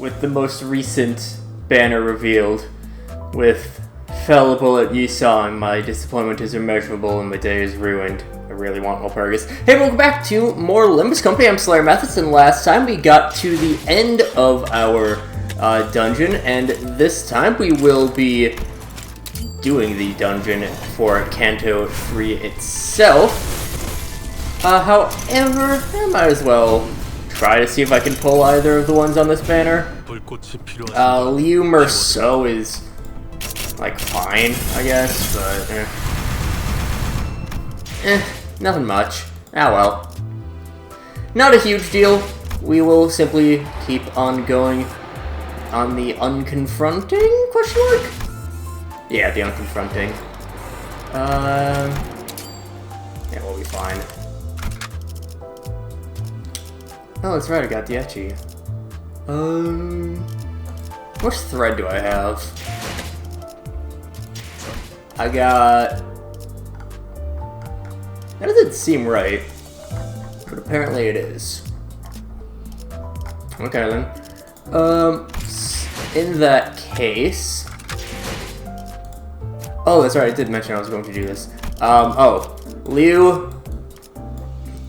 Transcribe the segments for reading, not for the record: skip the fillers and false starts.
with the most recent banner revealed, with Fallible at Yisong, my disappointment is immeasurable and my day is ruined. I really want more progress. Hey, welcome back to more Limbus Company. I'm SlayerMathis, and last time we got to the end of our dungeon, and this time we will be doing the dungeon for Canto 3 itself. However, I might as well try to see if I can pull either of the ones on this banner. Liu Merceau is, like, fine, I guess, but nothing much. Ah well. Not a huge deal. We will simply keep on going on the unconfronting, question mark? Yeah, the unconfronting. Yeah, we'll be fine. Oh, that's right, I got the etchy. What thread do I have? I got... That doesn't seem right, but apparently it is. Okay then. In that case... Oh, that's right, I did mention I was going to do this. Liu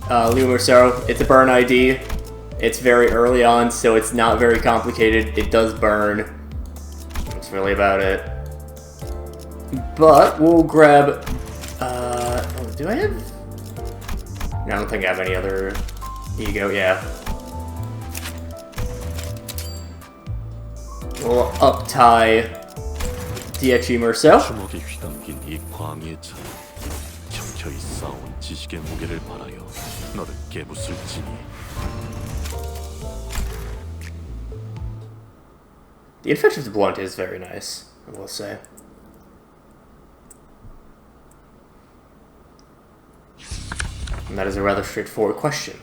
Merceau, it's a burn ID. It's very early on, so it's not very complicated. It does burn. That's really about it. But we'll grab... do I have... No, I don't think I have any other ego, yeah. We'll up-tie Diechi Merceau. The infectious blunt is very nice, I will say. And that is a rather straightforward question.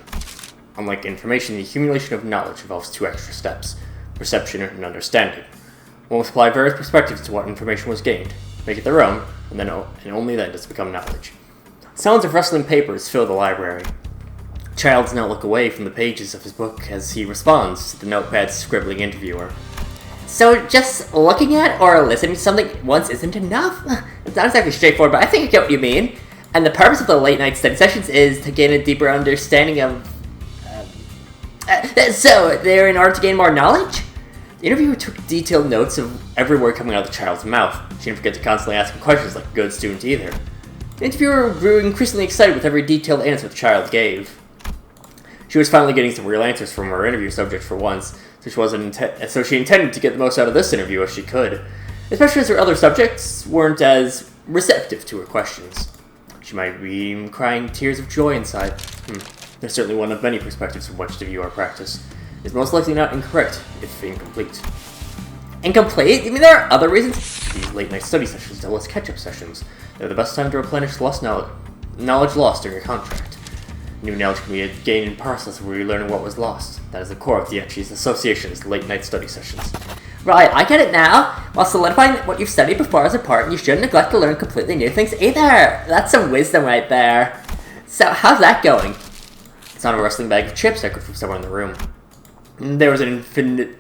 Unlike information, the accumulation of knowledge involves two extra steps: perception and understanding. One will supply various perspectives to what information was gained, make it their own, and only then does it become knowledge. Sounds of rustling papers fill the library. The child does not look away from the pages of his book as he responds to the notepad's scribbling interviewer. So just looking at or listening to something once isn't enough? It's not exactly straightforward, but I think I get what you mean. And the purpose of the late night study sessions is to gain a deeper understanding of... so, they're in order to gain more knowledge? The interviewer took detailed notes of every word coming out of the child's mouth. She didn't forget to constantly ask him questions like a good student either. The interviewer grew increasingly excited with every detailed answer the child gave. She was finally getting some real answers from her interview subject for once, so she intended to get the most out of this interview as she could, especially as her other subjects weren't as receptive to her questions. She might be crying tears of joy inside. There's certainly one of many perspectives from which to view our practice. It's most likely not incorrect, if incomplete. Incomplete? You mean there are other reasons? These late-night study sessions are less catch-up sessions. They're the best time to replenish lost knowledge lost during your contract. New knowledge can be gained in process where you learn what was lost. That is the core of the Diechi's Association's late-night study sessions. Right, I get it now. While solidifying what you've studied before is important, you shouldn't neglect to learn completely new things either. That's some wisdom right there. So, how's that going? It's not a rustling bag of chips echoed from somewhere in the room. There was an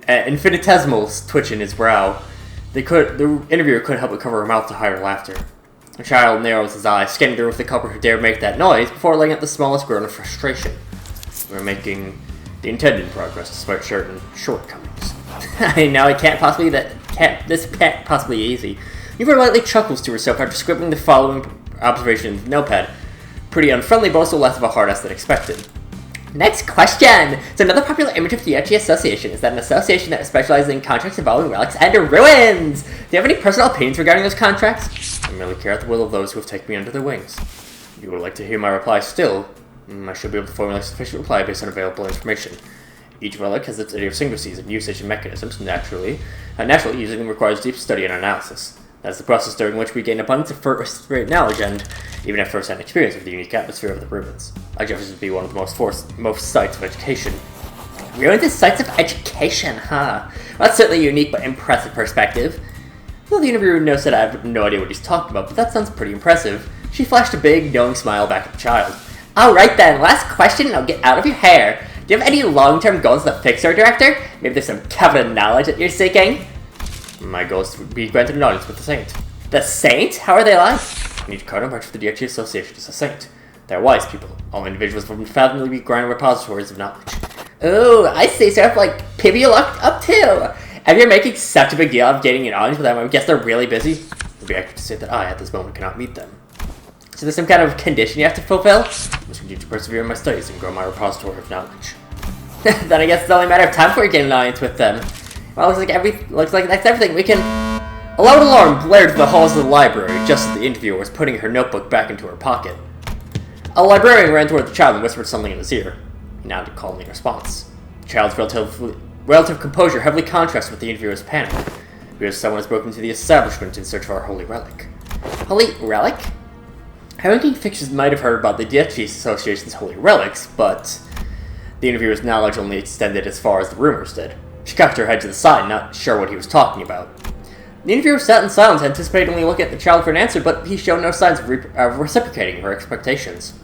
infinitesimal twitch in his brow. The interviewer couldn't help but cover her mouth to hide her laughter. The child narrows his eyes, scanning the room for the culprit who dared make that noise before letting out the smallest groan of frustration. We're making the intended progress despite certain shortcomings. This can't possibly be easy. Eva lightly chuckles to herself after scribbling the following observation in the notepad. Pretty unfriendly, but also less of a hard ass than expected. Next question! So another popular image of the Diechi Association is that an association that specializes in contracts involving relics and ruins! Do you have any personal opinions regarding those contracts? I merely care at the will of those who have taken me under their wings. If you would like to hear my reply still, I should be able to formulate a sufficient reply based on available information. Each relic has its idiosyncrasies and usage and mechanisms. Naturally, using them requires deep study and analysis. That is the process during which we gain abundance of first-rate knowledge and even have first-hand experience of the unique atmosphere of the ruins. I guess this would be one of the most sites of education. Ruins as sites of education, huh? Well, that's certainly a unique but impressive perspective. Though the interviewer knows that I have no idea what he's talking about, but that sounds pretty impressive. She flashed a big, knowing smile back at the child. Alright then, last question and I'll get out of your hair. Do Do you have any long-term goals as a Pixar director? Maybe there's some covenant knowledge that you're seeking? My goal is to be granted an audience with the Saint. The Saint? How are they like? Each counterpart for the DHG Association is a Saint. They're wise people. All individuals will unfathomably be grand repositories of knowledge. Oh, I see. So I have like Pibby locked up too. If you're making such a big deal of getting an audience with them, I guess they're really busy. It would be accurate to say that I, at this moment, cannot meet them. So there's some kind of condition you have to fulfill? I must continue to persevere in my studies and grow my repository of knowledge. Then I guess it's only a matter of time before we get an audience with them. Well, looks like that's everything. We can... A loud alarm blared through the halls of the library just as the interviewer was putting her notebook back into her pocket. A librarian ran toward the child and whispered something in his ear. He nodded calmly in response. The child's relative composure heavily contrasted with the interviewer's panic. Because someone has broken into the establishment in search of our holy relic. Holy relic? Hurricane Fictions might have heard about the DHG Association's holy relics, but the interviewer's knowledge only extended as far as the rumors did. She cocked her head to the side, not sure what he was talking about. The interviewer sat in silence, anticipatingly looking at the child for an answer, but he showed no signs of reciprocating her expectations.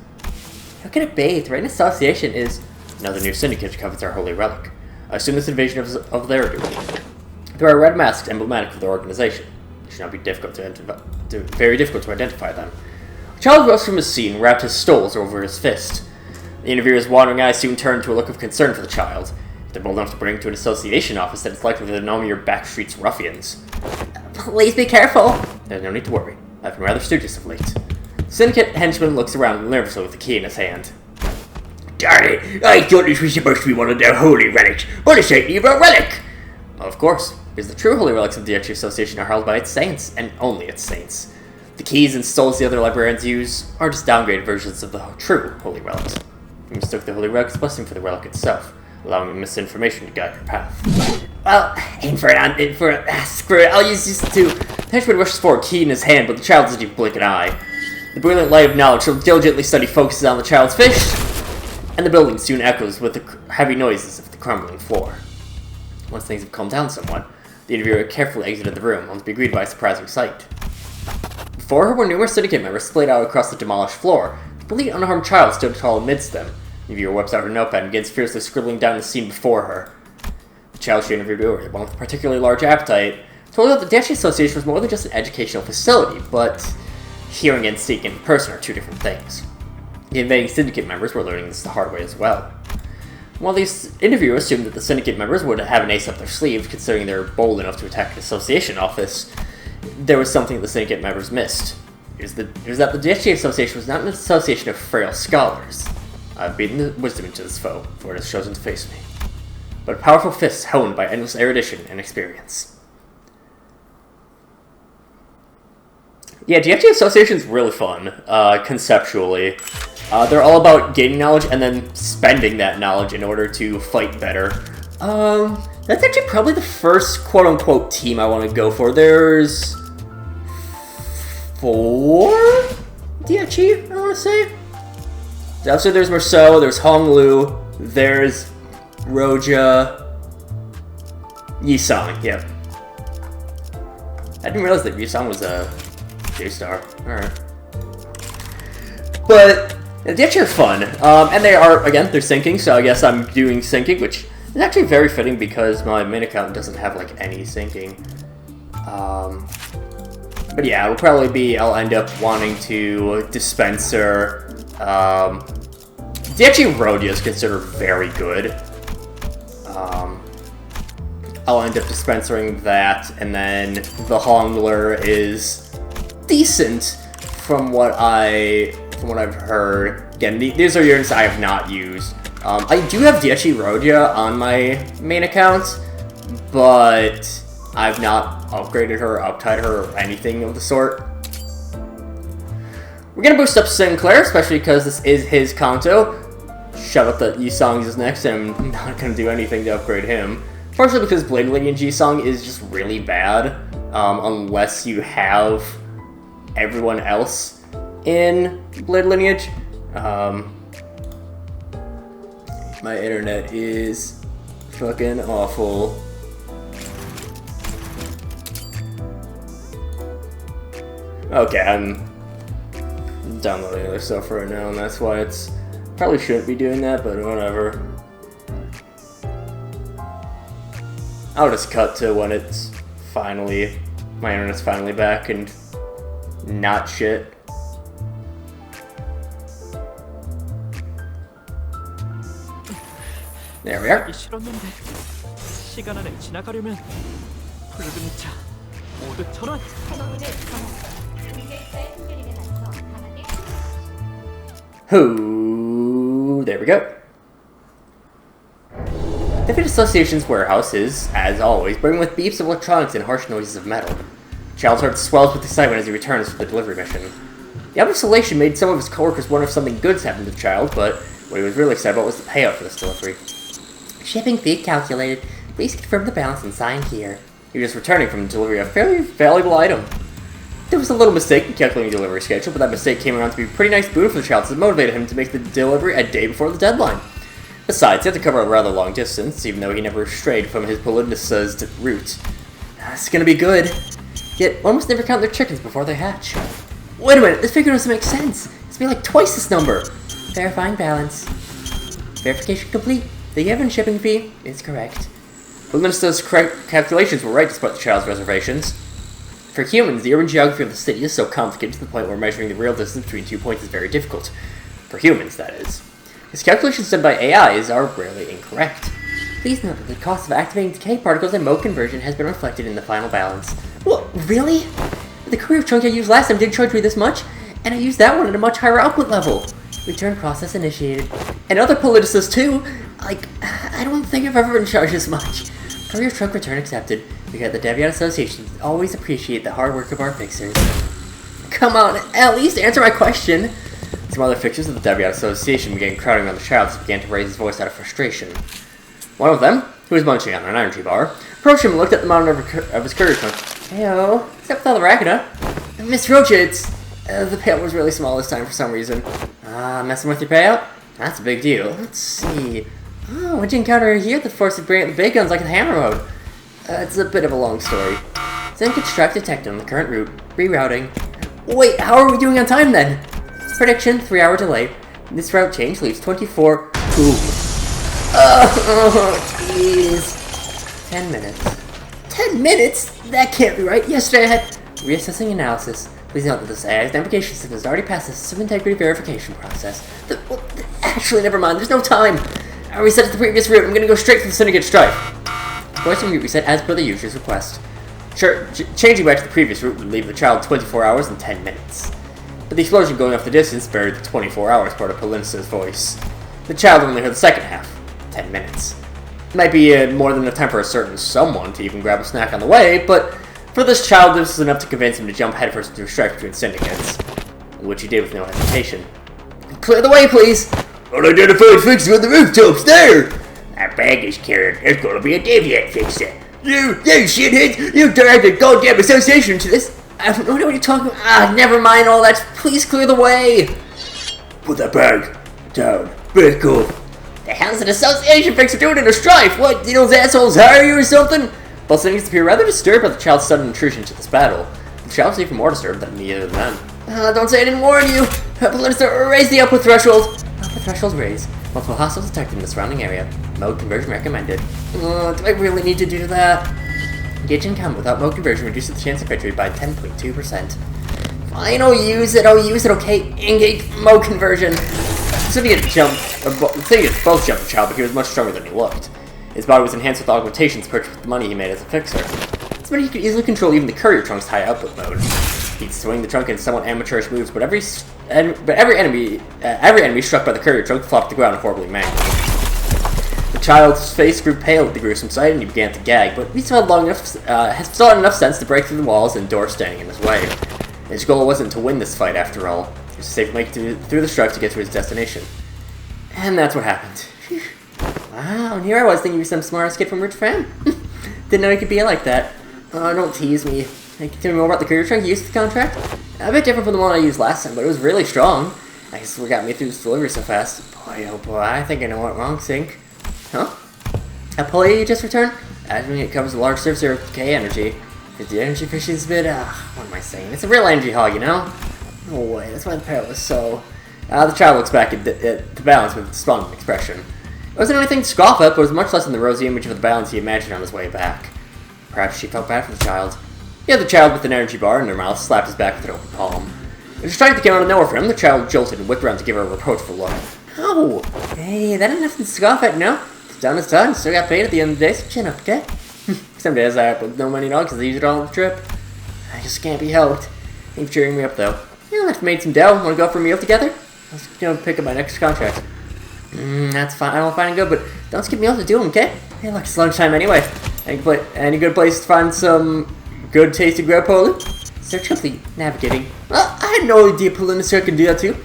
How can it be? The Rain Association is another new syndicate that covers our holy relic. I assume this invasion of their doing. There are red masks emblematic of their organization. It should not be very difficult to identify them. The child rose from his seat and wrapped his stoles over his fist. The interviewer's wandering eyes soon turned to a look of concern for the child. If they're bold enough to bring him to an association office, then it's likely they're known your backstreets ruffians. Please be careful. There's no need to worry. I've been rather studious of late. The syndicate henchman looks around nervously with the key in his hand. Darn it! I thought this was supposed to be one of their holy relics. What a shame of a relic! Of course, because the true holy relics of the DHG Association are held by its saints, and only its saints. The keys and stoles the other librarians use are just downgraded versions of the true holy relics. You mistook the holy relic's blessing for the relic itself, allowing misinformation to guide your path. Well, screw it, I'll use these two. The henchman rushes forward, key in his hand, but the child doesn't even blink an eye. The brilliant light of knowledge so diligently study focuses on the child's fist, and the building soon echoes with the heavy noises of the crumbling floor. Once things have calmed down somewhat, the interviewer carefully exited the room, only to be greeted by a surprising sight. Before her were numerous syndicate members splayed out across the demolished floor. The completely unharmed child stood tall amidst them. The interviewer whips out her notepad and begins fiercely scribbling down the scene before her. The child she interviewed, one with a particularly large appetite, told her that the DHG Association was more than just an educational facility, but hearing and seeing in person are two different things. The invading syndicate members were learning this the hard way as well. While these interviewers assumed that the syndicate members would have an ace up their sleeve, considering they were bold enough to attack an association office, there was something the syndicate members missed. It was that the DHG Association was not an association of frail scholars. I've beaten the wisdom into this foe, for it has chosen to face me. But a powerful fist honed by endless erudition and experience. Yeah, DHG Association is really fun, conceptually. They're all about gaining knowledge and then spending that knowledge in order to fight better. That's actually probably the first quote-unquote team I want to go for. There's 4 DHG, I want to say. So there's Marceau, there's Honglu, there's Roja, Yisong, yep. I didn't realize that Yisong was a J-star. Alright. But the DHG are fun. And they are, again, they're syncing, so I guess I'm doing syncing, which is actually very fitting because my main account doesn't have, like, any syncing. But yeah, it'll probably be, I'll end up wanting to dispenser, DHG Rodia is considered very good. I'll end up dispensering that, and then the Hongler is decent from what I've heard. Again, these are units I have not used. I do have DHG Rodia on my main account, but I've not upgraded her, uptied her, or anything of the sort. We're gonna boost up Sinclair, especially because this is his Kanto. Shut up that Yisong is next, and I'm not gonna do anything to upgrade him. Partially because Blade Lineage Yisong is just really bad, unless you have everyone else in Blade Lineage. My internet is fucking awful. Okay, I'm downloading other stuff right now, and that's why it's... Probably shouldn't be doing that, but whatever. I'll just cut to when it's finally, my internet's finally back and not shit. There we are. Who? There we go. The Fit Association's warehouse is, as always, brimming with beeps of electronics and harsh noises of metal. Child's heart swells with excitement as he returns from the delivery mission. The obvious elation made some of his coworkers wonder if something good's happened to the child, but what he was really excited about was the payout for this delivery. Shipping fee calculated. Please confirm the balance and sign here. He was just returning from the delivery of a fairly valuable item. There was a little mistake in calculating the delivery schedule, but that mistake came around to be a pretty nice boon for the child since it motivated him to make the delivery a day before the deadline. Besides, he had to cover a rather long distance, even though he never strayed from his politicized route. It's gonna be good. Yet, one must never count their chickens before they hatch. Wait a minute, this figure doesn't make sense. It's be like twice this number. Verifying balance. Verification complete. The given shipping fee is correct. Politiciz's correct calculations were right despite the child's reservations. For humans, the urban geography of the city is so complicated to the point where measuring the real distance between 2 points is very difficult. For humans, that is. His calculations done by AIs are rarely incorrect. Please note that the cost of activating decay particles and mode conversion has been reflected in the final balance. What, really? The courier trunk I used last time didn't charge me this much, and I used that one at a much higher output level. Return process initiated. And other politicists too. Like, I don't think I've ever been charged as much. Courier trunk return accepted. We got the Deviant Association always appreciate the hard work of our fixers. Come on, at least answer my question. Some other fixers of the Deviant Association began crowding around the child as he began to raise his voice out of frustration. One of them, who was munching on an energy bar, approached him and looked at the monitor of his courier trunk. Heyo, except with all the racket, huh? Miss Rocha, the payout was really small this time for some reason. Messing with your payout? That's a big deal. Let's see. Oh, what'd you encounter here that forced you to bring out the big guns like in hammer mode? It's a bit of a long story. Zen construct detected on the current route. Rerouting. Wait, how are we doing on time then? Prediction, 3-hour delay. This route change leaves 24... Boom. Oh, jeez. 10 minutes. 10 minutes? That can't be right. Yesterday I had... Reassessing analysis. Please note that this AI's navigation system has already passed the system integrity verification process. Actually, never mind. There's no time. I reset the previous route. I'm gonna go straight to the Syndicate Strife. Voice and route reset as per the user's request. Sure, changing back to the previous route would leave the child 24 hours and 10 minutes. But the explosion going off the distance buried the 24 hours part of Polins's voice. The child only heard the second half, 10 minutes. It might be more than enough time for a certain someone to even grab a snack on the way, but for this child this was enough to convince him to jump headfirst into a strife between syndicates, which he did with no hesitation. Clear the way, please! Unidentified fixer on the rooftops there! That baggage carrier, there's gonna be a deviant fixer. You shitheads! You dragged the goddamn association to this! I don't know what you're talking about. Never mind all that. Please clear the way! Put that bag down. Back off. The hell's an association fixer doing in a strife? What, did those assholes hire you or something? Both siblings appear rather disturbed by the child's sudden intrusion into this battle. The child's even more disturbed than the other men. Don't say I didn't warn you! Let's raise the output threshold! Output threshold raised. Multiple hostiles detected in the surrounding area. Mode conversion recommended. Do I really need to do that? Engaging combat without mode conversion reduces the chance of victory by 10.2%. Fine, I'll use it, okay? Engage mode conversion. Syndicate both jumped the child, but he was much stronger than he looked. His body was enhanced with augmentations purchased with the money he made as a fixer. This meant he could easily control even the courier trunk's high output mode. He'd swing the trunk in somewhat amateurish moves, but every enemy struck by the courier trunk flopped to the ground horribly mangled. The child's face grew pale at the gruesome sight, and he began to gag, but he still had enough sense to break through the walls and doors standing in his way. His goal wasn't to win this fight, after all. He was safe to make it through the strife to get to his destination. And that's what happened. Wow, and here I was thinking you were some smart-ass kid from Rich Fam. Didn't know he could be like that. Oh, don't tease me. Can you tell me more about the courier trunk you used with the contract? A bit different from the one I used last time, but it was really strong. I guess what got me through this delivery so fast. Boy, oh boy, I think I know what wrong, Sync. Huh? A pulley you just returned? Assuming it covers a large surface area of decay energy. Is the energy efficiency a bit, what am I saying? It's a real energy hog, you know? No way, that's why the parrot was so... the child looks back at the balance with a despondent expression. It wasn't anything to scoff at, but was much less than the rosy image of the balance he imagined on his way back. Perhaps she felt bad for the child. He had the child with an energy bar in their mouth, slapped his back with an open palm. It was strength that came out of nowhere for him. The child jolted and whipped around to give her a reproachful look. Oh, hey, that ain't nothing to scoff at, no? It's done, it's done. Still got paid at the end of the day, so chin up, okay? Some days I with no money at all because I used it all on the trip. I just can't be helped. Thanks for cheering me up, though. Yeah, I've made some dough. Want to go out for a meal together? Let's pick up my next contract. That's fine. I don't find it good, but don't skip meals to do them, okay? Hey, look, it's lunchtime anyway. Any good place to find some good tasty grapoli? Search up the navigating. Well, I had no idea Polinister could do that too.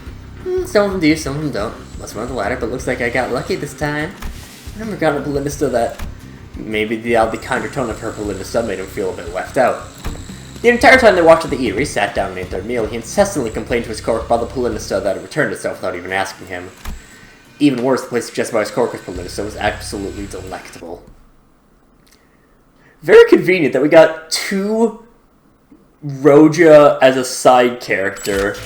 Some of them do, some of them don't. Must run the ladder, but looks like I got lucky this time. I never got a Polinister that maybe the kind of tone of her Polinister made him feel a bit left out. The entire time they walked to the eatery, sat down and ate their meal, he incessantly complained to his coworker about the Polinister that had returned itself without even asking him. Even worse, the place suggested by his coworker's Polinister was absolutely delectable. Very convenient that we got two Roja as a side character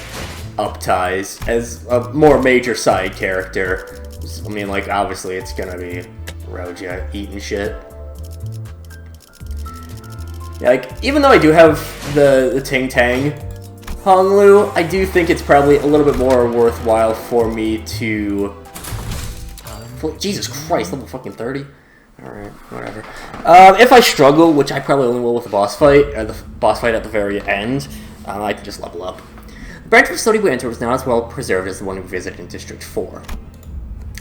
up-ties, as a more major side character. I mean, like, obviously it's gonna be Roja eating shit. Yeah, like, even though I do have the Ting Tang Honglu, I do think it's probably a little bit more worthwhile for me to... Jesus Christ, level fucking 30? Alright, whatever. If I struggle, which I probably only will with the boss fight at the very end, I can just level up. The branch facility we entered was now as well preserved as the one we visited in District 4.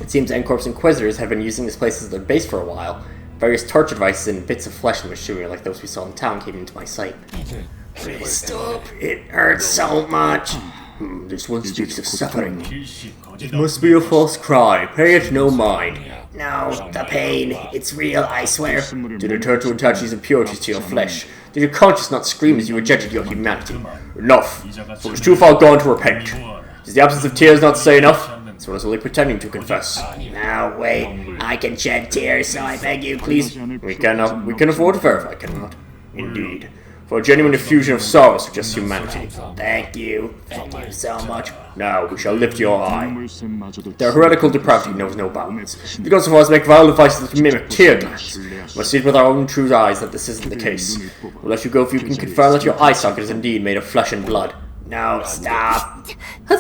It seems N-Corp's Inquisitors have been using this place as their base for a while. Various torture devices and bits of flesh and machinery like those we saw in town came into my sight. Please stop, it hurts so much. This one speaks of suffering. It must be a false cry, pay it no mind. No, the pain, it's real, I swear. Did it hurt to attach these impurities to your flesh? Did your conscience not scream as you rejected your humanity? Enough, for it was too far gone to repent. Does the absence of tears not say enough? This one is only pretending to confess. Now wait, I can shed tears, so I beg you, please. We can afford to verify, cannot? Indeed. For a genuine effusion of sorrow suggests humanity. Thank you so much. Now we shall lift your eye. Their heretical depravity knows no bounds. They go so far as to make vile devices that mimic tear gas. We must see it with our own true eyes that this isn't the case. We'll let you go if you can confirm that your eye socket is indeed made of flesh and blood. No, stop. That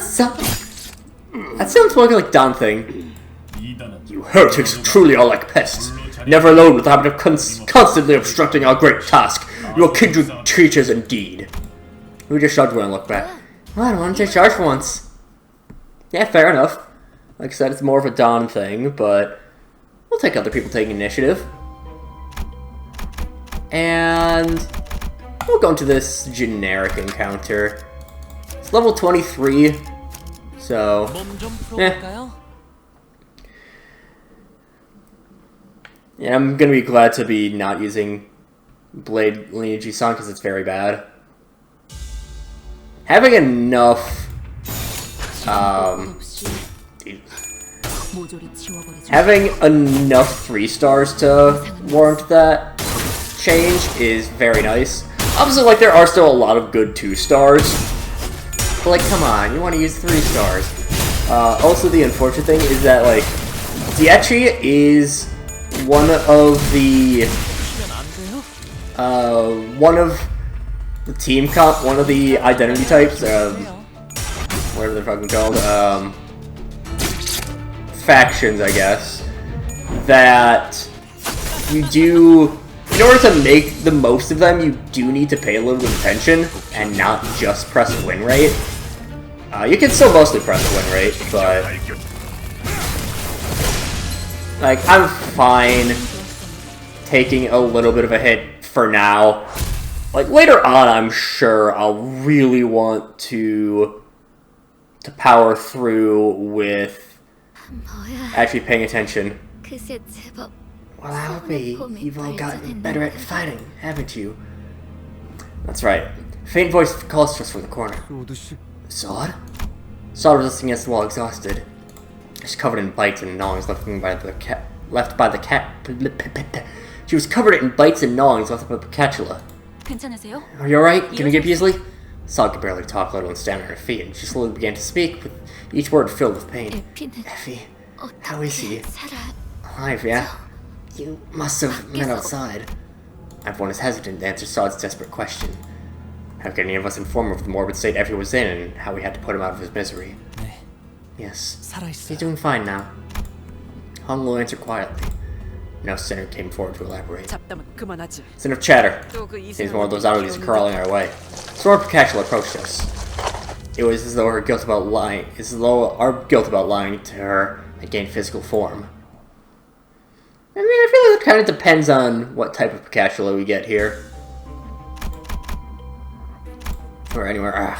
sounds more like Don thing. You heretics truly are like pests. Never alone with the habit of constantly obstructing our great task. Your kindred creatures indeed. We just shrugged when I looked back. Well, I don't want to take charge for once. Yeah, fair enough. Like I said, it's more of a Dawn thing, but we'll take other people taking initiative. And we'll go into this generic encounter. It's level 23, so yeah, I'm gonna be glad to be not using Blade Lineage Song because it's very bad. Having enough having enough 3 stars to warrant that change is very nice. Obviously, like, there are still a lot of good 2 stars, but like, come on, you want to use 3 stars. Also, the unfortunate thing is that, like, Dietri is one of the one of the identity types, whatever they're fucking called, factions, I guess, that you do, in order to make the most of them, you do need to pay a little bit of attention, and not just press win rate. You can still mostly press win rate, but, like, I'm fine taking a little bit of a hit for now. Like, later on, I'm sure I'll really want to power through with actually paying attention. Well, I'll be. You've all gotten better at fighting, haven't you? That's right. Faint voice calls to us from the corner. Sword? Sword resisting against the wall, exhausted. She's covered in bites and gnawings left by the cat. She was covered in bites and gnawings left by the Picatula. Are you alright? Can you get easily? Saw could barely talk, let alone stand on her feet, and she slowly began to speak, with each word filled with pain. Effie, how is he? alive, yeah? You must have met outside. Everyone is hesitant to answer Sod's desperate question. How can any of us inform of the morbid state Effie was in and how we had to put him out of his misery? Yes, he's doing fine now. Hong Lu answered quietly. No Sinner came forward to elaborate. It's enough chatter. Seems more of those oddities are crawling our way. Sora Pikachu approached us. It was as though our guilt about lying to her had gained physical form. I mean, I feel like it kind of depends on what type of Pikachu we get here. Or anywhere. I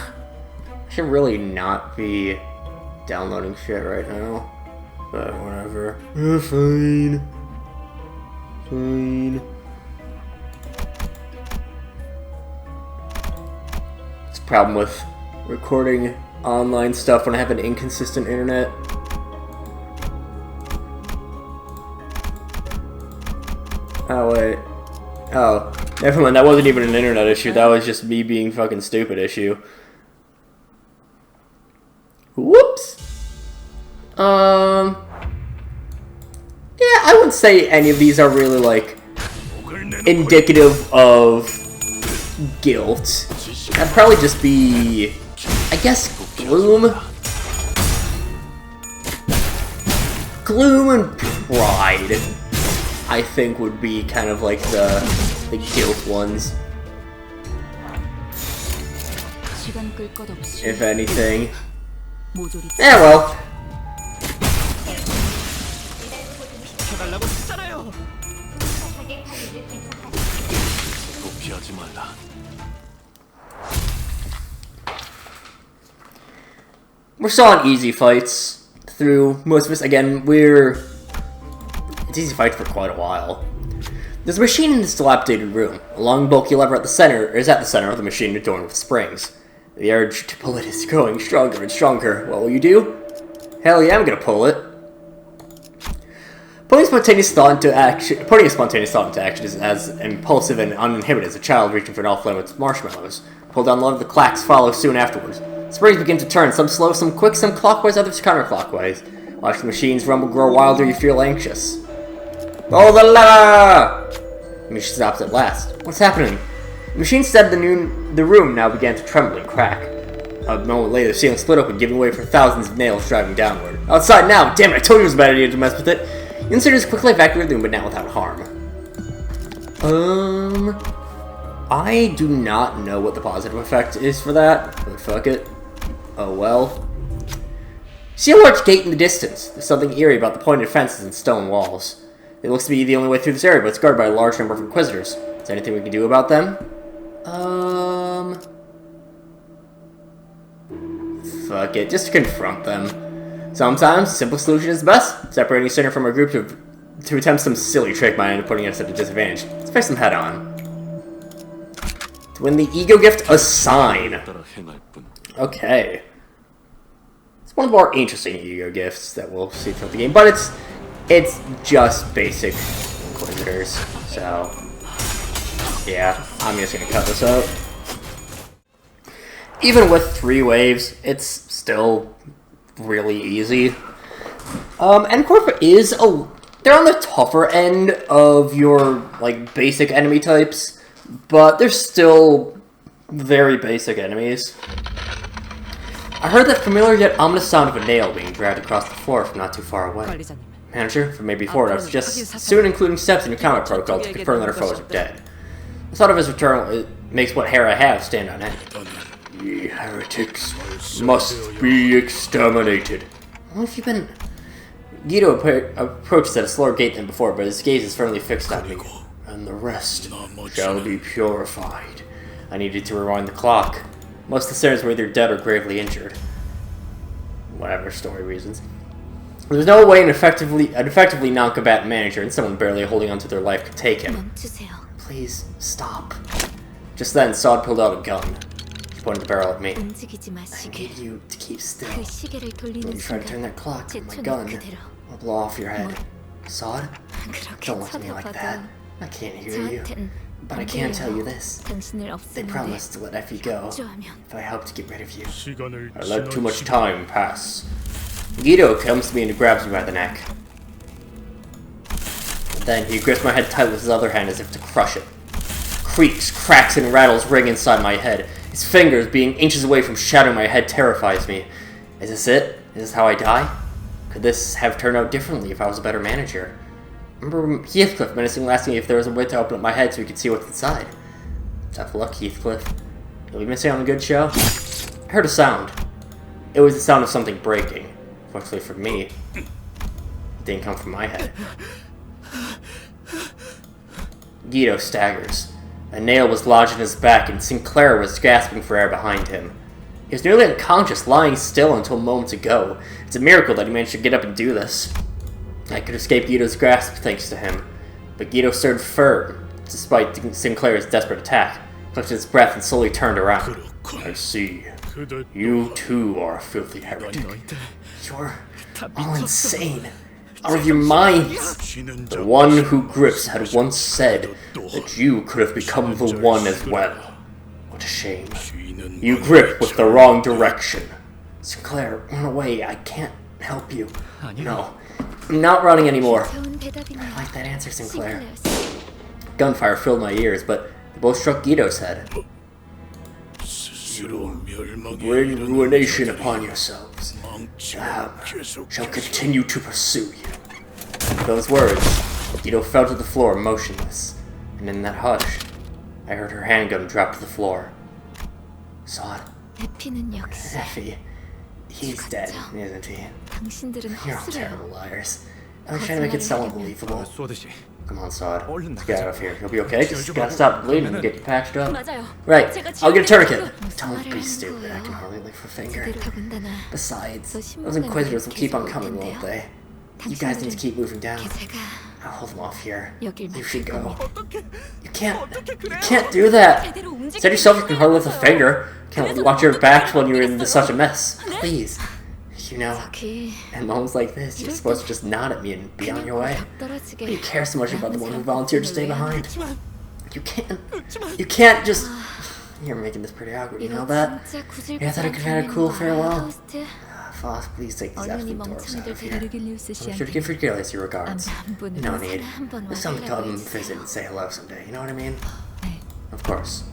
should really not be downloading shit right now. But whatever. Fine. It's a problem with recording online stuff when I have an inconsistent internet. Oh, wait. Oh, never mind. That wasn't even an internet issue. That was just me being fucking stupid issue. Whoops. Yeah, I wouldn't say any of these are really, like, indicative of guilt. That'd probably just be, I guess, gloom. Gloom and pride, I think, would be kind of like the guilt ones. If anything. Yeah, well. We're still on easy fights through most of this. Again, it's easy fights for quite a while. There's a machine in this dilapidated room. A long, bulky lever at the center of the machine adorned with springs. The urge to pull it is growing stronger and stronger. What will you do? Hell yeah, I'm gonna pull it. Putting a spontaneous thought into action is as impulsive and uninhibited as a child reaching for an off-flame with marshmallows. Pull down one of the clacks follow soon afterwards. Springs begin to turn, some slow, some quick, some clockwise, others counterclockwise. Watch the machine's rumble grow wilder, you feel anxious. Pull the lever! The machine stops at last. What's happening? The machine said the room now began to tremble and crack. A moment later, the ceiling split open, giving way for thousands of nails driving downward. Outside now! Damn it, I told you it was a bad idea to mess with it! The insiders quickly evacuated the room, but not without harm. I do not know what the positive effect is for that, but fuck it. Oh well. See a large gate in the distance. There's something eerie about the pointed fences and stone walls. It looks to be the only way through this area, but it's guarded by a large number of inquisitors. Is there anything we can do about them? Fuck it, just confront them. Sometimes, a simple solution is best. Separating Sinner from our group to attempt some silly trick might end up putting us at a disadvantage. Let's face them head on. To win the ego gift, a sign. Okay. It's one of the more interesting ego gifts that we'll see throughout the game, but it's just basic Inquisitors, so yeah, I'm just gonna cut this out. Even with 3 waves, it's still really easy. And Corp is they're on the tougher end of your, like, basic enemy types, but they're still very basic enemies. I heard that familiar yet ominous sound of a nail being dragged across the floor from not too far away. Manager, from maybe forward, I suggest soon including steps in your combat protocol to confirm that our foes are dead. The thought of his return makes what hair I have stand on end. Ye heretics must be exterminated. What have you been... Guido approaches at a slower gait than before, but his gaze is firmly fixed on me. And the rest shall be purified. I needed to rewind the clock. Most of the sinners were either dead or gravely injured. Whatever story reasons. There's no way an effectively non-combatant manager and someone barely holding onto their life could take him. Please, stop. Just then, Sod pulled out a gun. She pointed the barrel at me. I need you to keep still. When you try to turn that clock with my gun, I'll blow off your head. Sod? Don't look at me like that. I can't hear you. But I can tell you this. They promised to let Effie go if I helped to get rid of you. I let too much time pass. Guido comes to me and grabs me by the neck. Then he grips my head tight with his other hand as if to crush it. Creaks, cracks, and rattles ring inside my head. His fingers, being inches away from shattering my head, terrifies me. Is this it? Is this how I die? Could this have turned out differently if I was a better manager? Remember Heathcliff menacingly asking me if there was a way to open up my head so we could see what's inside. Tough luck, Heathcliff. You'll be missing on a good show. I heard a sound. It was the sound of something breaking. Fortunately for me, it didn't come from my head. Guido staggers. A nail was lodged in his back, and Sinclair was gasping for air behind him. He was nearly unconscious, lying still until moments ago. It's a miracle that he managed to get up and do this. I could escape Guido's grasp thanks to him, but Guido stood firm, despite Sinclair's desperate attack, clutched his breath and slowly turned around. I see. You too are a filthy heretic. You're all insane. Out of your minds. The one who grips had once said that you could have become the one as well. What a shame. You grip with the wrong direction. Sinclair, run away. I can't help you. No, I'm not running anymore. I like that answer, Sinclair. Gunfire filled my ears, but they both struck Guido's head. Bring ruination upon yourselves. Shall continue to pursue you. With those words, Guido fell to the floor motionless, and in that hush, I heard her handgun drop to the floor. Saw it. Effie. He's dead, isn't he? You're all terrible liars. I was trying to make it sound believable. Come on, Sod. Let's get out of here. You'll be okay? Just gotta stop bleeding and get you patched up. Right. I'll get a tourniquet. Don't be stupid. I can hardly lift a finger. Besides, those Inquisitors will keep on coming, won't they? You guys need to keep moving down. I'll hold them off here. You should go. You can't do that. Said yourself you can hardly lift a finger. Can't watch your back when you're in such a mess. Please. You know, at moments like this, you're supposed to just nod at me and be on your way. Why do you care so much about the one who volunteered to stay behind? You can't just... You're making this pretty awkward, you know that? Yeah, I thought I could have had a cool farewell. Foss, please take these absolute dorks out of here. I'm sure to give Regalius your regards. No need. Just tell him to come visit and say hello someday, you know what I mean? Of course.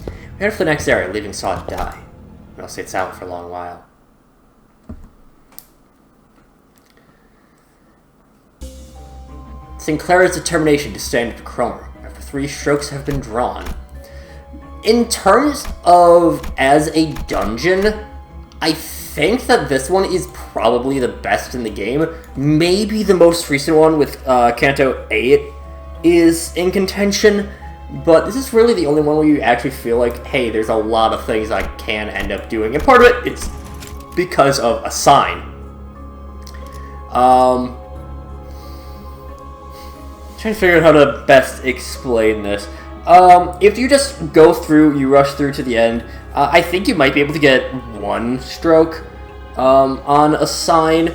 We head for the next area, leaving Saw to die. And I'll stay silent for a long while. Sinclair's determination to stand up to Cromer after 3 strokes have been drawn. In terms of as a dungeon, I think that this one is probably the best in the game. Maybe the most recent one with Canto 8 is in contention, but this is really the only one where you actually feel like, hey, there's a lot of things I can end up doing, and part of it, it's because of a sign. Trying to figure out how to best explain this. If you just go through, you rush through to the end, I think you might be able to get 1 stroke on a sign,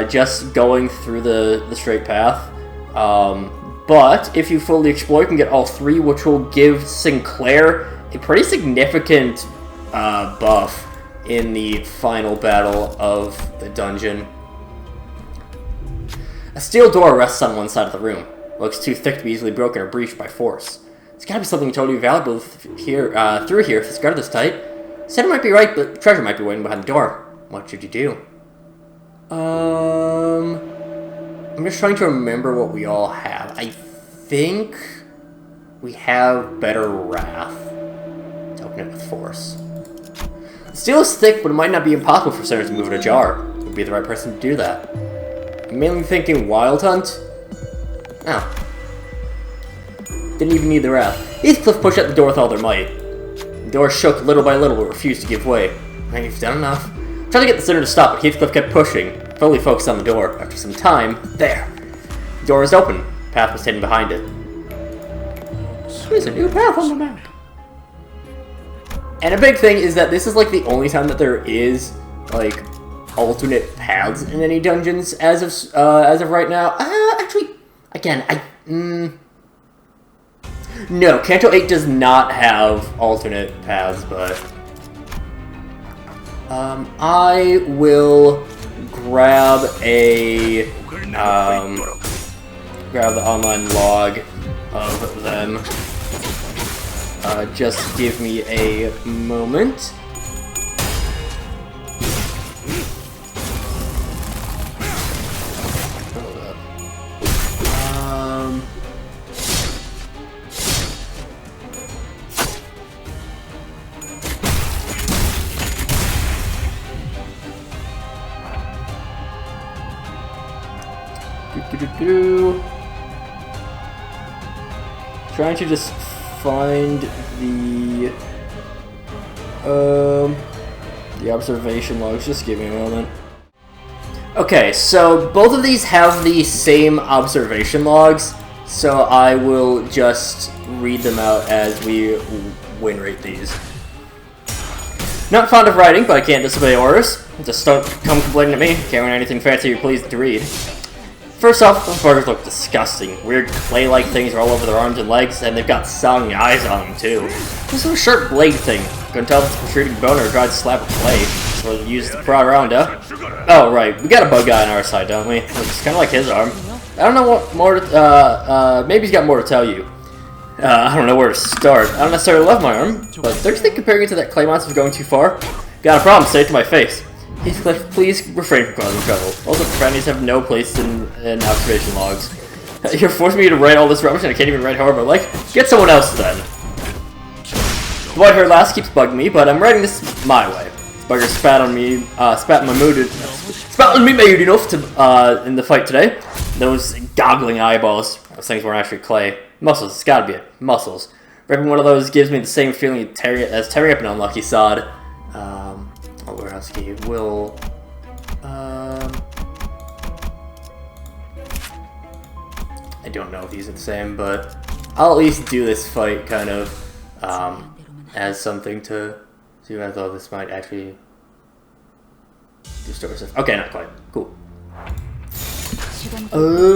just going through the straight path. But if you fully explore, you can get all 3, which will give Sinclair a pretty significant buff in the final battle of the dungeon. A steel door rests on one side of the room. Looks too thick to be easily broken or breached by force. It's gotta be something totally valuable here, through here if it's guarded this tight. Said it might be right, but treasure might be waiting behind the door. What should you do? I'm just trying to remember what we all have. I think we have better wrath to open it with force. The steel is thick, but it might not be impossible for Sinners to move it ajar. Would be the right person to do that. I'm mainly thinking Wild Hunt. Oh. Didn't even need the wrath. Heathcliff pushed at the door with all their might. The door shook little by little but refused to give way. I think you've done enough. Tried to get the Sinner to stop, but Heathcliff kept pushing, fully focused on the door. After some time, there. The door was open. The path was hidden behind it. There's a new path on the map. And a big thing is that this is like the only time that there is like alternate paths in any dungeons as of right now. Actually, again, no, Canto 8 does not have alternate paths, but I will grab a grab the online log of them. Just give me a moment. Hold up. Trying to just find the observation logs. Just give me a moment. Okay, so both of these have the same observation logs, so I will just read them out as we win rate these. Not fond of writing, but I can't disobey orders. Just don't come complaining to me. Can't read anything fancy you're pleased to read. First off, those burgers look disgusting. Weird clay-like things are all over their arms and legs, and they've got soggy eyes on them, too. There's a sharp blade thing. Couldn't tell if it's a protruding bone or a dried slab of clay. So we'll use the prod around, huh? Oh, right. We got a bug guy on our side, don't we? It's kind of like his arm. I don't know what more to, maybe he's got more to tell you. I don't know where to start. I don't necessarily love my arm, but don't you think comparing it to that clay monster is going too far? Got a problem, say it to my face. Heathcliff, please refrain from causing trouble. Also, friendlies have no place in observation logs. You're forcing me to write all this rubbish and I can't even write however I like? Get someone else then. The white-haired lass keeps bugging me, but I'm writing this my way. This bugger spat on me, spat on me mood enough to, in the fight today. Those goggling eyeballs. Those things weren't actually clay. Muscles, it's gotta be it. Muscles. Ripping one of those gives me the same feeling as tearing up an unlucky sod. Where else can you will I don't know if these are the same, but I'll at least do this fight kind of as something to see. I thought this might actually restore stuff. Okay, not quite. Cool.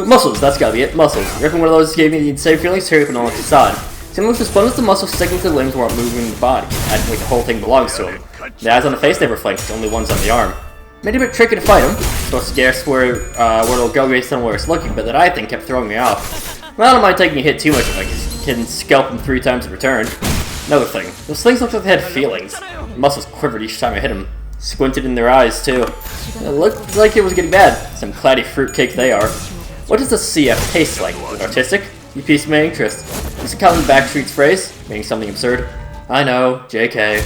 Muscles, that's gotta be it. Muscles. Ripping one of those gave me the same feelings, tearing up an unlucky sod. Similar to splinters, the muscles sticking to the limbs while moving the body, acting like the whole thing belongs to him. The eyes on the face never flinched, only ones on the arm. Made it a bit tricky to fight him. Supposed to guess where it'll go based on where it's looking, but that eye thing kept throwing me off. Well, I don't mind taking a hit too much if I can scalp him 3 times in return. Another thing, those things looked like they had feelings. The muscles quivered each time I hit them. Squinted in their eyes, too. It looked like it was getting bad. Some claddy fruitcake they are. What does the CF taste like? Is it artistic? You piqued my interest. Is it common Backstreet's phrase? Meaning something absurd? I know, JK.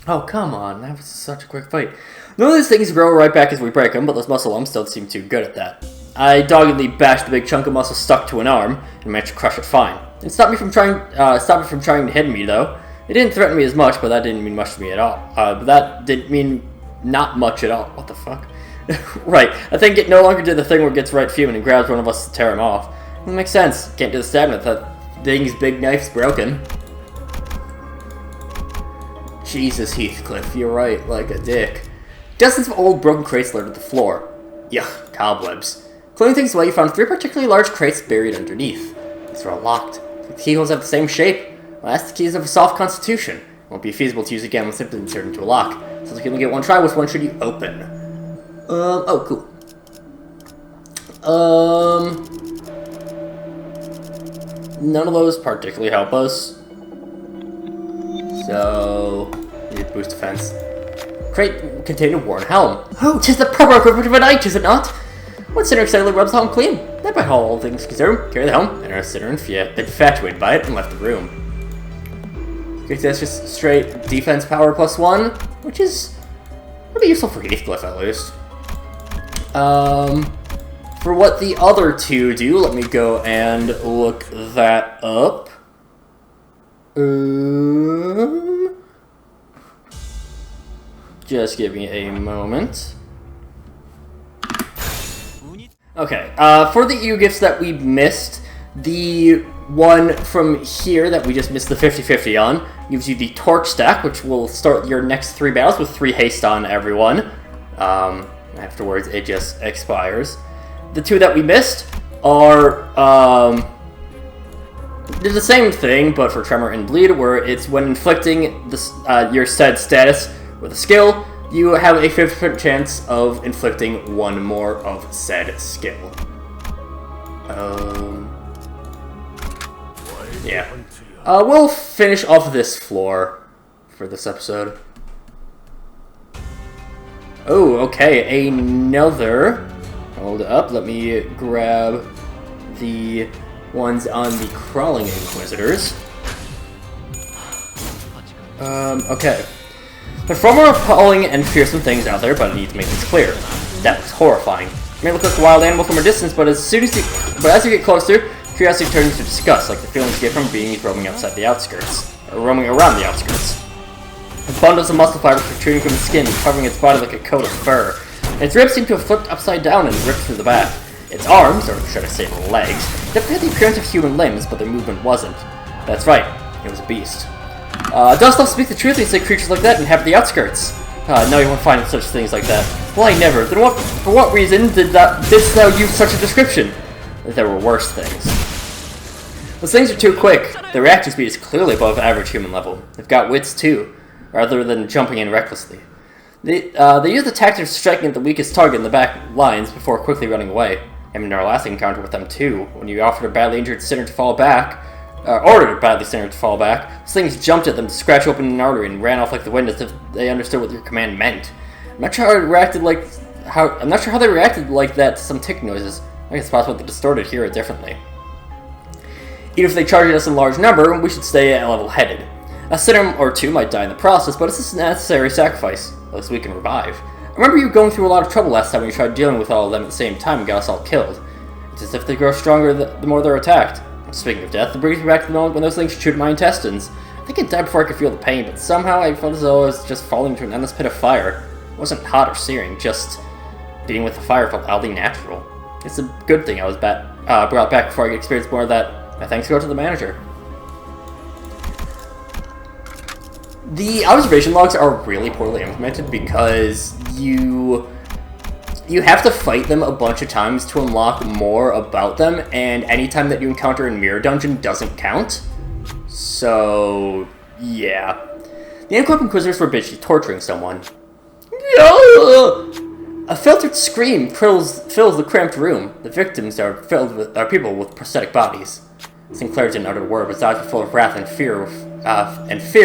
Oh, come on, that was such a quick fight. None of these things grow right back as we break them, but those muscle lumps don't seem too good at that. I doggedly bashed the big chunk of muscle stuck to an arm, and managed to crush it fine. It stopped me from trying to hit me, though. It didn't threaten me as much, but that didn't mean much to me at all. But that didn't mean not much at all. What the fuck? Right, I think it no longer did the thing where it gets right fuming and grabs one of us to tear him off. It makes sense. Can't do the stabbing if that thing's big knife's broken. Jesus, Heathcliff, you're right, like a dick. Dozens of old broken crates littered the floor. Yuck, cobwebs. Clearing things away, you found 3 particularly large crates buried underneath. These are all locked. The keyholes have the same shape. Well, that's the keys of a soft constitution. It won't be feasible to use again when simply inserted into a lock. So you can only get one try. Which one should you open? Oh, cool. None of those particularly help us. So, we need to boost defense. Crate containing a worn helm. Oh, 'tis the proper equipment of a knight, is it not? One sinner excitedly rubs the helm clean. That by all things considered, carry the helm, and our sinner infatuated by it and left the room. Okay, so that's just straight defense power +1, which is pretty useful for Heathcliff at least. For what the other 2 do, let me go and look that up. Just give me a moment. Okay, for the EU gifts that we missed, the one from here that we just missed the 50-50 on gives you the torch stack, which will start your next 3 battles with 3 haste on everyone. Afterwards, it just expires. The 2 that we missed are they're the same thing, but for Tremor and Bleed, where it's when inflicting your said status with a skill, you have a 50% chance of inflicting 1 more of said skill. Yeah. We'll finish off this floor for this episode. Oh, okay, another... Hold up, let me grab the ones on the crawling Inquisitors. Okay. There are far more appalling and fearsome things out there, but I need to make this clear. That was horrifying. It may look like a wild animal from a distance, but as you get closer, curiosity turns to disgust, like the feelings you get from beings roaming outside the outskirts, or roaming around the outskirts. The bundles of muscle fibers protruding from its skin, covering its body like a coat of fur. And its ribs seem to have flipped upside down and ripped through the back. Its arms, or should I say legs, definitely had the appearance of human limbs, but their movement wasn't. That's right, it was a beast. Dost thou speak the truth and say creatures like that inhabit the outskirts? No, you won't find such things like that. Why, never. Then for what reason didst thou use such a description? There were worse things. Those things are too quick. Their reaction speed is clearly above average human level. They've got wits too, rather than jumping in recklessly. They use the tactic of striking at the weakest target in the back lines before quickly running away. I mean, our last encounter with them too, when you offered a badly injured sinner to fall back, ordered a badly sinner to fall back, those things jumped at them to scratch open an artery and ran off like the wind as if they understood what your command meant. I'm not sure how they reacted like that to some tick noises. I think it's possible they distorted here differently. Even if they charged us in large number, we should stay level-headed. A sinner or two might die in the process, but it's a necessary sacrifice. At least we can revive. I remember you going through a lot of trouble last time when you tried dealing with all of them at the same time and got us all killed. It's as if they grow stronger the more they're attacked. Speaking of death, it brings me back to the moment when those things chewed my intestines. I think I died before I could feel the pain, but somehow I felt as though I was just falling into an endless pit of fire. It wasn't hot or searing, just being with the fire felt oddly natural. It's a good thing I was brought back before I could experience more of that. My thanks go to the manager. The observation logs are really poorly implemented because you have to fight them a bunch of times to unlock more about them, and any time that you encounter a mirror dungeon doesn't count. So, yeah. The Unclub Inquisitors were busy torturing someone. A filtered scream fills the cramped room. The victims are people with prosthetic bodies. Sinclair didn't utter a word, but his eyes were full of wrath and fear,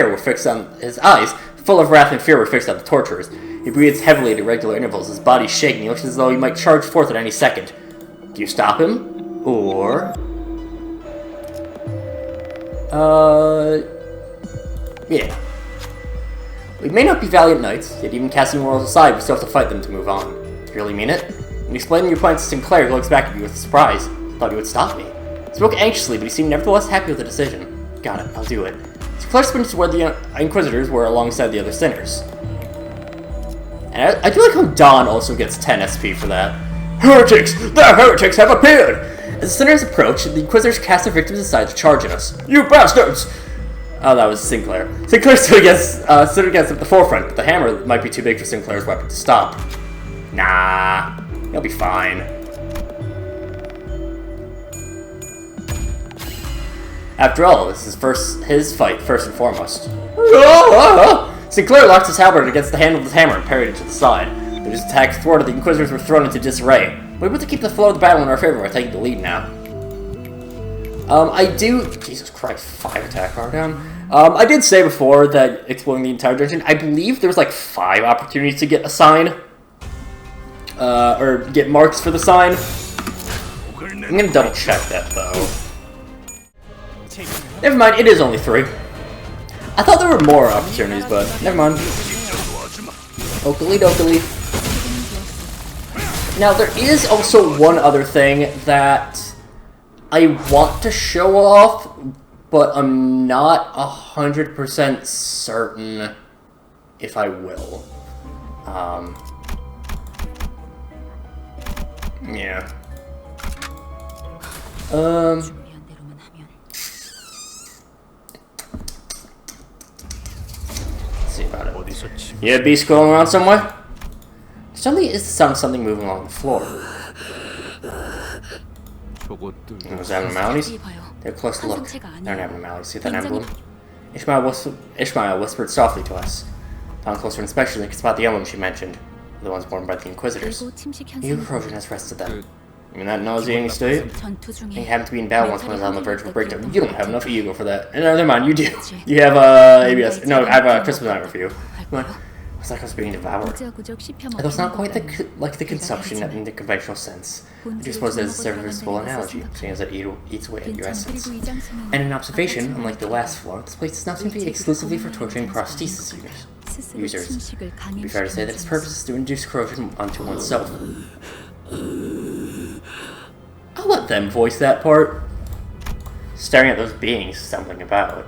were fixed on his eyes. Full of wrath and fear were fixed on the torturers. He breathes heavily at irregular intervals, his body shaking. He looks as though he might charge forth at any second. Do you stop him? Or... yeah. We may not be valiant knights, yet even casting morals aside, we still have to fight them to move on. Do you really mean it? When explaining your plans to Sinclair, he looks back at you with surprise. Thought he would stop me. He spoke anxiously, but he seemed nevertheless happy with the decision. Got it, I'll do it. Sinclair sprints to where the Inquisitors were alongside the other sinners. And I do like how Dawn also gets 10 SP for that. Heretics! The heretics have appeared! As the sinners approach, the Inquisitors cast their victims aside to charge at us. You bastards! Oh, that was Sinclair. Sinclair stood against at the forefront, but the hammer might be too big for Sinclair's weapon to stop. Nah, he'll be fine. After all, this is his fight, first and foremost. Sinclair locked his halberd against the handle of his hammer and parried it to the side. With his attack thwarted, the Inquisitors were thrown into disarray. We're able to keep the flow of the battle in our favor by taking the lead now. Jesus Christ, 5 attack bar down. I did say before that exploring the entire dungeon, I believe there was like 5 opportunities to get a sign. Or get marks for the sign. I'm gonna double check that though. Never mind, it is only 3. I thought there were more opportunities, but never mind. Oakley dokley. Now, there is also one other thing that I want to show off, but I'm not 100% certain if I will. Yeah. See about it. Yeah, beast going around somewhere? Suddenly is the sound of something moving along the floor. Those abnormalities? They're a close look. They're an abnormality. See that emblem? Ishmael whispered softly to us. Upon closer inspection, they could spot the emblem she mentioned. The ones born by the Inquisitors. New corrosion has rested them. In that nauseating state? You happen to be in battle once when I was on the verge of a breakdown. You don't have enough ego for that. No, never mind, you do. You have ABS. No, I have a Christmas night review. It's like I was being devoured. Though it's not quite like the consumption in the conventional sense. I do suppose there's a serviceable analogy, seeing as it eats away at your essence. And an observation, unlike the last floor, this place does not seem to be exclusively for torturing prosthesis users. It'd be fair to say that its purpose is to induce corrosion onto oneself. I'll let them voice that part. Staring at those beings stumbling about,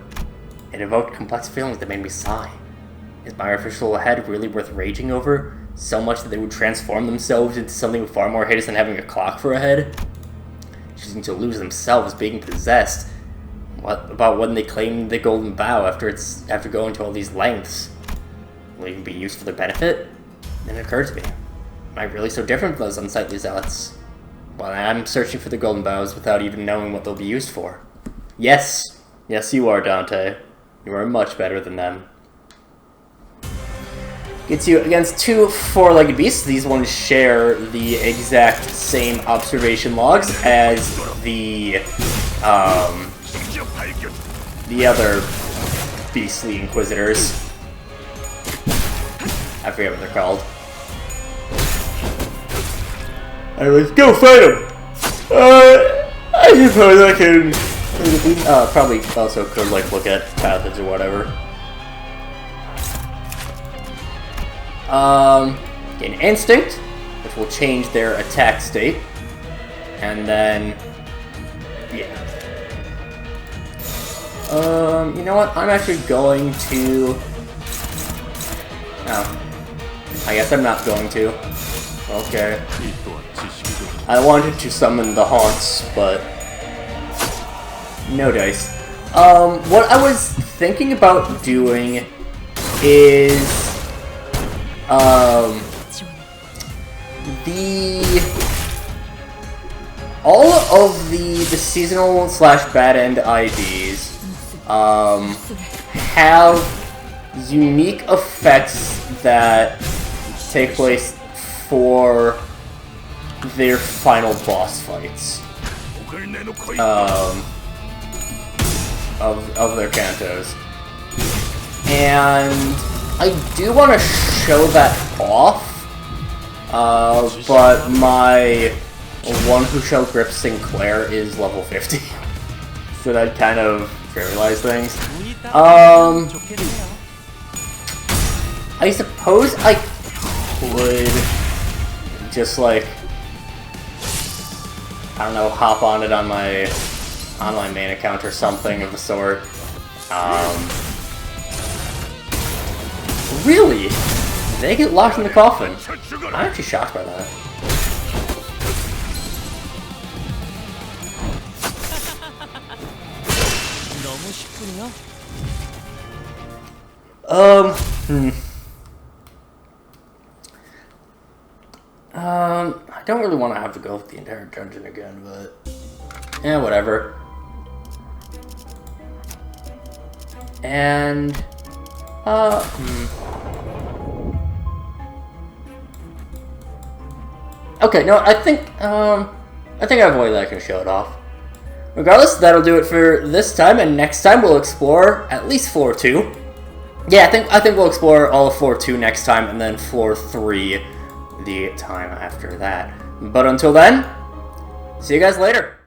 it evoked complex feelings that made me sigh. Is my artificial head really worth raging over? So much that they would transform themselves into something far more hideous than having a clock for a head? Choosing to lose themselves, being possessed. What about when they claim the golden bough after going to all these lengths? Will it even be used for their benefit? Then it occurred to me. Am I really so different from those unsightly zealots? Well, I'm searching for the golden boughs without even knowing what they'll be used for. Yes. Yes, you are, Dante. You are much better than them. Gets you against two four-legged beasts. These ones share the exact same observation logs as the other beastly inquisitors. I forget what they're called. Anyways, go fight him! I suppose I can... probably also could, like, look at methods or whatever. Gain Instinct, which will change their attack state. And then... yeah. You know what? I'm actually going to... oh. I guess I'm not going to. Okay. I wanted to summon the haunts, but no dice. What I was thinking about doing is all of the seasonal / bad end IDs have unique effects that take place for their final boss fights of their cantos, and I do want to show that off, but my one who shall grip Sinclair is level 50, so that kind of trivializes things. I suppose I could just, like, I don't know, hop on it on my main account or something of the sort. Really? They get locked in the coffin? I'm actually shocked by that. I don't really want to have to go with the entire dungeon again, but yeah, whatever. And okay, no, I think I have a way that I can show it off. Regardless, that'll do it for this time, and next time we'll explore at least floor 2. Yeah, I think we'll explore all of floor 2 next time, and then floor 3 the time after that. But until then, see you guys later.